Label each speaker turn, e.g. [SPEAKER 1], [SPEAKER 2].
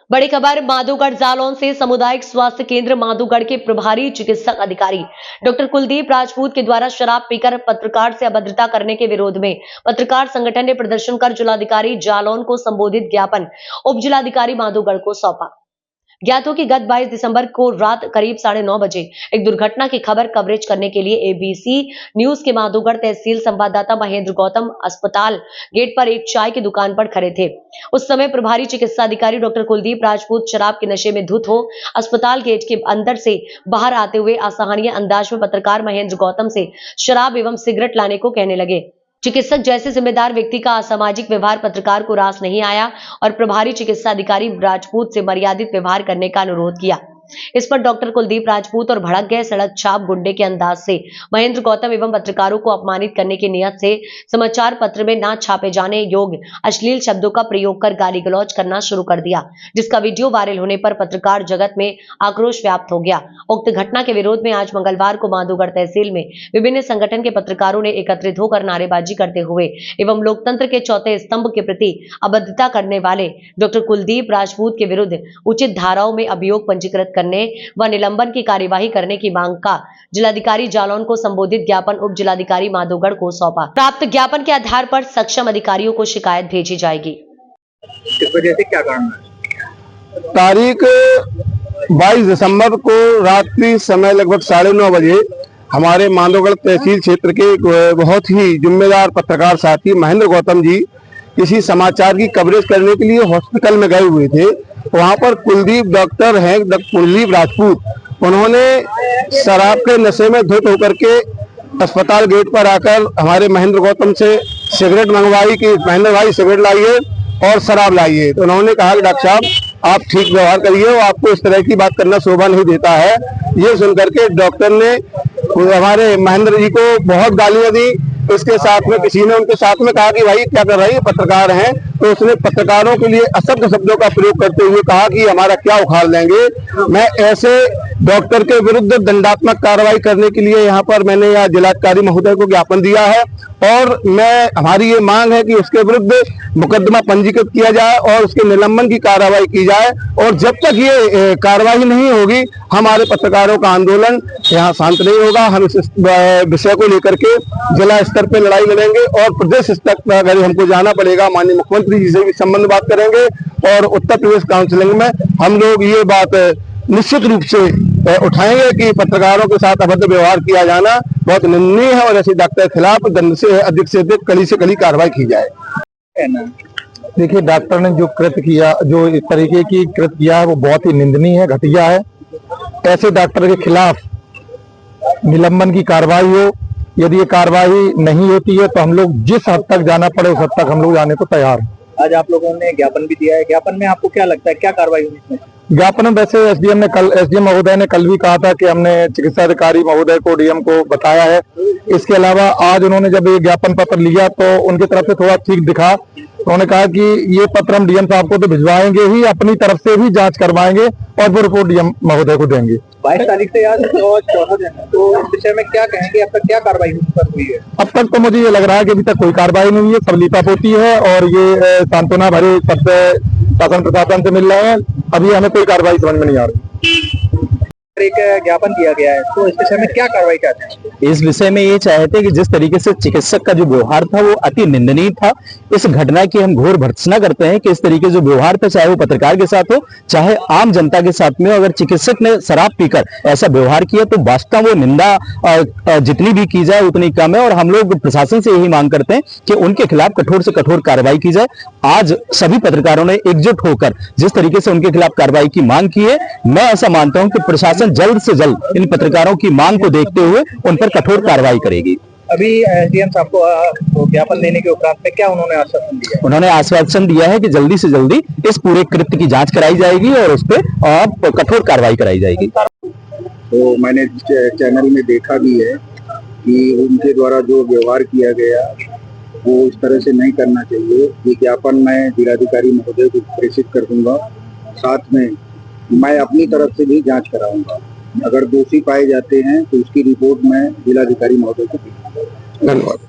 [SPEAKER 1] बड़ी खबर माधोगढ़ जालौन से। सामुदायिक स्वास्थ्य केंद्र माधोगढ़ के प्रभारी चिकित्सक अधिकारी डॉक्टर कुलदीप राजपूत के द्वारा शराब पीकर पत्रकार से अभद्रता करने के विरोध में पत्रकार संगठन ने प्रदर्शन कर जिलाधिकारी जालौन को संबोधित ज्ञापन उप जिलाधिकारी माधोगढ़ को सौंपा। ज्ञात हो कि गत 22 दिसंबर को रात करीब 9:30 बजे एक दुर्घटना की खबर कवरेज करने के लिए एबीसी न्यूज के माधोगढ़ तहसील संवाददाता महेंद्र गौतम अस्पताल गेट पर एक चाय की दुकान पर खड़े थे। उस समय प्रभारी चिकित्सा अधिकारी डॉक्टर कुलदीप राजपूत शराब के नशे में धुत हो अस्पताल गेट के अंदर से बाहर आते हुए असहनीय अंदाज में पत्रकार महेंद्र गौतम से शराब एवं सिगरेट लाने को कहने लगे। चिकित्सक जैसे जिम्मेदार व्यक्ति का असामाजिक व्यवहार पत्रकार को रास नहीं आया और प्रभारी चिकित्सा अधिकारी राजपूत से मर्यादित व्यवहार करने का अनुरोध किया। इस पर डॉक्टर कुलदीप राजपूत और भड़क गए। सड़क छाप गुंडे के अंदाज से महेंद्र गौतम एवं पत्रकारों को अपमानित करने की नियत से समाचार पत्र में ना छापे जाने योग्य अश्लील शब्दों का प्रयोग कर गाली गलौज करना शुरू कर दिया, जिसका वीडियो वायरल होने पर पत्रकार जगत में आक्रोश व्याप्त हो गया। उक्त घटना के विरोध में आज मंगलवार को माधोगढ़ तहसील में विभिन्न संगठन के पत्रकारों ने एकत्रित होकर नारेबाजी करते हुए एवं लोकतंत्र के चौथे स्तंभ के प्रति अभद्रता करने वाले डॉक्टर कुलदीप राजपूत के विरुद्ध उचित धाराओं में अभियोग पंजीकृत करने व निलंबन की कार्यवाही करने की मांग का जिलाधिकारी जालौन को संबोधित ज्ञापन उप जिलाधिकारी माधोगढ़ को सौंपा। प्राप्त ज्ञापन के आधार पर सक्षम अधिकारियों को शिकायत भेजी जाएगी।
[SPEAKER 2] किस वजह से क्या कारण है?
[SPEAKER 3] तारीख 22 दिसंबर को रात्रि समय लगभग 9:30 बजे हमारे माधोगढ़ तहसील क्षेत्र के बहुत ही जिम्मेदार पत्रकार साथी महेंद्र गौतम जी किसी समाचार की कवरेज करने के लिए हॉस्पिटल में गए हुए थे। वहां पर कुलदीप डॉक्टर हैं, कुलदीप राजपूत, उन्होंने शराब के नशे में धुत होकर के अस्पताल गेट पर आकर हमारे महेंद्र गौतम से सिगरेट मंगवाई कि महेंद्र भाई सिगरेट लाइए और शराब लाइए। तो उन्होंने कहा कि डॉक्टर साहब आप ठीक व्यवहार करिए, वो आपको इस तरह की बात करना शोभा नहीं देता है। ये सुनकर के डॉक्टर ने हमारे महेंद्र जी को बहुत गालियां दी। इसके साथ में किसी ने उनके साथ में कहा कि भाई क्या कर रहे हैं, पत्रकार हैं। तो उसने पत्रकारों के लिए अशब्द शब्दों का प्रयोग करते हुए कहा कि हमारा क्या उखाड़ लेंगे। मैं ऐसे डॉक्टर के विरुद्ध दंडात्मक कार्रवाई करने के लिए यहाँ पर मैंने यहाँ जिलाधिकारी महोदय को ज्ञापन दिया है और हमारी ये मांग है कि उसके विरुद्ध मुकदमा पंजीकृत किया जाए और उसके निलंबन की कार्रवाई की जाए। और जब तक ये कार्रवाई नहीं होगी हमारे पत्रकारों का आंदोलन यहाँ शांत नहीं होगा। हम इस विषय को लेकर के जिला स्तर पर लड़ाई लड़ेंगे और प्रदेश स्तर पर अगर हमको जाना पड़ेगा माननीय मुख्यमंत्री जी से भी संबंध बात करेंगे और उत्तर प्रदेश काउंसिलिंग में हम लोग ये बात निश्चित रूप से उठाएंगे कि पत्रकारों के साथ अभद्र व्यवहार किया जाना बहुत निंदनीय है और ऐसे डॉक्टर के खिलाफ दंड से अधिक कड़ी से कड़ी कार्रवाई की जाए।
[SPEAKER 4] देखिए, डॉक्टर ने जो कृत्य किया, जो इस तरीके की कृत्य किया है वो बहुत ही निंदनीय है, घटिया है। ऐसे डॉक्टर के खिलाफ निलंबन की कार्रवाई हो। यदि ये कार्रवाई नहीं होती है तो हम लोग जिस हद तक जाना पड़े उस हद तक हम लोग जाने को तैयार हैं।
[SPEAKER 2] आज आप लोगों ने ज्ञापन भी दिया है, ज्ञापन में आपको क्या लगता है क्या कार्रवाई होनी इसमें?
[SPEAKER 4] ज्ञापन में वैसे एसडीएम महोदय ने कल भी कहा था कि हमने चिकित्सा अधिकारी महोदय को डीएम को बताया है। इसके अलावा आज उन्होंने जब ये ज्ञापन पत्र लिया तो उनकी तरफ से थोड़ा ठीक दिखा। उन्होंने कहा कि ये पत्र हम डीएम साहब को तो भिजवाएंगे ही, अपनी तरफ से भी जांच करवाएंगे और वो रिपोर्ट डीएम महोदय को देंगे।
[SPEAKER 2] 22 तारीख से आज 14 दिन है, तो इस विषय में क्या कहेंगे? अब तक क्या कार्रवाई हुई है?
[SPEAKER 4] अब तक तो मुझे ये लग रहा है कि अभी तक कोई कार्रवाई नहीं हुई है, सब लीपापोती है और ये सांत्वना भरे शब्द शासन प्रशासन से मिल रहे हैं। अभी हमें कोई कार्रवाई समझ में नहीं आ रही।
[SPEAKER 2] एक ज्ञापन दिया गया है, तो इस विषय में क्या कार्रवाई चाहते हैं?
[SPEAKER 5] इस विषय में ये चाहते हैं कि जिस तरीके से चिकित्सक का जो व्यवहार था वो अति निंदनीय था। इस घटना की हम घोर भर्त्सना करते हैं कि इस तरीके जो व्यवहार था, चाहे वो पत्रकार के साथ हो चाहे आम जनता के साथ में, अगर चिकित्सक ने शराब पीकर ऐसा व्यवहार किया तो वास्तव वो निंदा जितनी भी की जाए उतनी कम है। और हम लोग प्रशासन से यही मांग करते हैं कि उनके खिलाफ कठोर से कठोर कार्रवाई की जाए। आज सभी पत्रकारों ने एकजुट होकर जिस तरीके से उनके खिलाफ कार्रवाई की मांग की है, मैं ऐसा मानता हूं कि प्रशासन जल्द से जल्द इन पत्रकारों की मांग को देखते हुए उन पर कठोर कार्रवाई करेगी।
[SPEAKER 2] अभी एसडीएम साहब को ज्ञापन देने के उपरांत में क्या उन्होंने आश्वासन दिया?
[SPEAKER 5] उन्होंने आश्वासन दिया है कि जल्दी से जल्दी इस पूरे कृत्य की जांच कराई जाएगी और उस पर कठोर कार्रवाई कराई जाएगी।
[SPEAKER 3] तो मैंने चैनल में देखा भी है कि उनके द्वारा जो व्यवहार किया गया वो इस तरह से नहीं करना चाहिए। ये ज्ञापन मैं जिलाधिकारी महोदय को प्रेषित कर दूंगा। साथ में मैं अपनी तरफ से भी जांच कराऊंगा। अगर दोषी पाए जाते हैं तो उसकी रिपोर्ट मैं जिलाधिकारी महोदय को दूंगा। धन्यवाद।